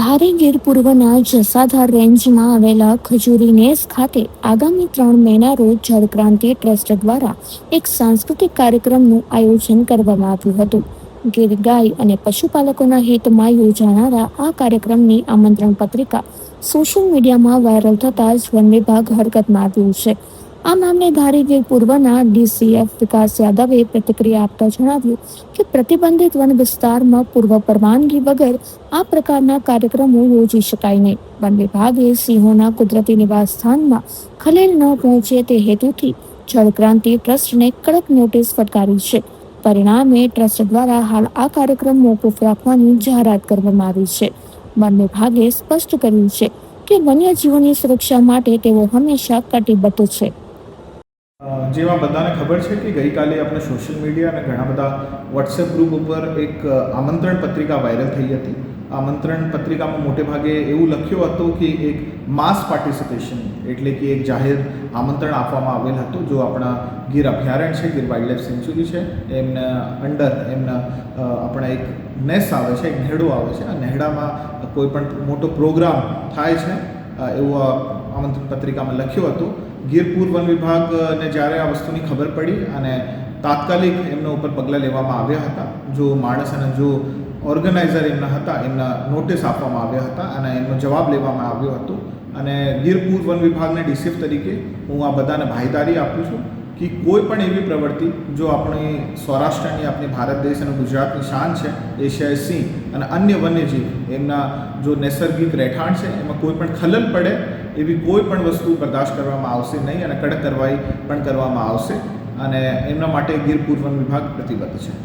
ધારી ગીર પૂર્વના જસાધાર રેન્જમાં આવેલા ખજૂરી નેસ ખાતે આગામી 3 મેના રોજ જળક્રાંતિ ટ્રસ્ટ દ્વારા એક સાંસ્કૃતિક કાર્યક્રમનું આયોજન કરવામાં આવ્યું હતું. ગીર ગાય અને પશુપાલકોના હિતમાં યોજાનારા આ કાર્યક્રમની આમંત્રણ પત્રિકા સોશિયલ મીડિયામાં વાયરલ થતા જ વન વિભાગ હરકતમાં આવ્યું છે. આ મામલે ધારી ગીર પૂર્વના ડીસીએફ વિકાસ યાદવે પ્રતિક્રિયા આપતા જણાવ્યું કે પ્રતિબંધિત વન વિસ્તારમાં પૂર્વ પરવાનગી વગર આ પ્રકારના કાર્યક્રમો યોજી શકાય નહીં. વન વિભાગે સિંહોના કુદરતી નિવાસ સ્થાનમાં ખલેલ ન પહોંચે તે હેતુથી જળક્રાંતિ ટ્રસ્ટને કડક નોટિસ ફટકારી છે. પરિણામે ટ્રસ્ટ દ્વારા હાલ આ કાર્યક્રમ મોકૂફ રાખવાની જાહેરાત કરવામાં આવી છે. વન વિભાગે સ્પષ્ટ કર્યું છે કે વન્યજીવોની સુરક્ષા માટે તેઓ હંમેશા કટિબદ્ધ છે. જેમાં બધાને ખબર છે કે ગઈકાલે આપણે સોશિયલ મીડિયા અને ઘણા બધા વોટ્સએપ ગ્રુપ ઉપર એક આમંત્રણ પત્રિકા વાયરલ થઈ હતી. આમંત્રણ પત્રિકામાં મોટે ભાગે એવું લખ્યું હતું કે એક માસ પાર્ટિસિપેશન એટલે કે એક જાહેર આમંત્રણ આપવામાં આવેલ હતું. જો આપણા ગીર અભયારણ્ય છે, ગીર વાઇલ્ડ લાઈફ સેન્ચ્યુરી છે, એમના અંડર એમના આપણા એક નેસ આવે છે, એક નેહડો આવે છે. આ નેહડામાં કોઈ પણ મોટો પ્રોગ્રામ થાય છે એવું આમંત્રણ પત્રિકામાં લખ્યું હતું. ગીરપુર વન વિભાગને જ્યારે આ વસ્તુની ખબર પડી અને તાત્કાલિક એમના ઉપર પગલાં લેવામાં આવ્યા હતા. જો માણસ અને જો ઓર્ગેનાઇઝર એમના હતા એમના નોટિસ આપવામાં આવ્યા હતા અને એમનો જવાબ લેવામાં આવ્યો હતો. અને ગીરપુર વન વિભાગને ડીસીએફ તરીકે હું આ બધાને બાંહેધરી આપું છું કે કોઈ પણ એવી પ્રવૃત્તિ જો આપણી સૌરાષ્ટ્રની, આપણી ભારત દેશ અને ગુજરાતની શાન છે, એશિયાઈ સિંહ અને અન્ય વન્યજીવ એમના જો નૈસર્ગિક રહેઠાણ છે એમાં કોઈ પણ ખલલ પડે એવી કોઈ પણ વસ્તુ બરદાસ્ત કરવામાં આવશે નહીં અને કડક કાર્યવાહી પણ કરવામાં આવશે. અને એમના માટે ગીરપુર વન વિભાગ પ્રતિબદ્ધ છે.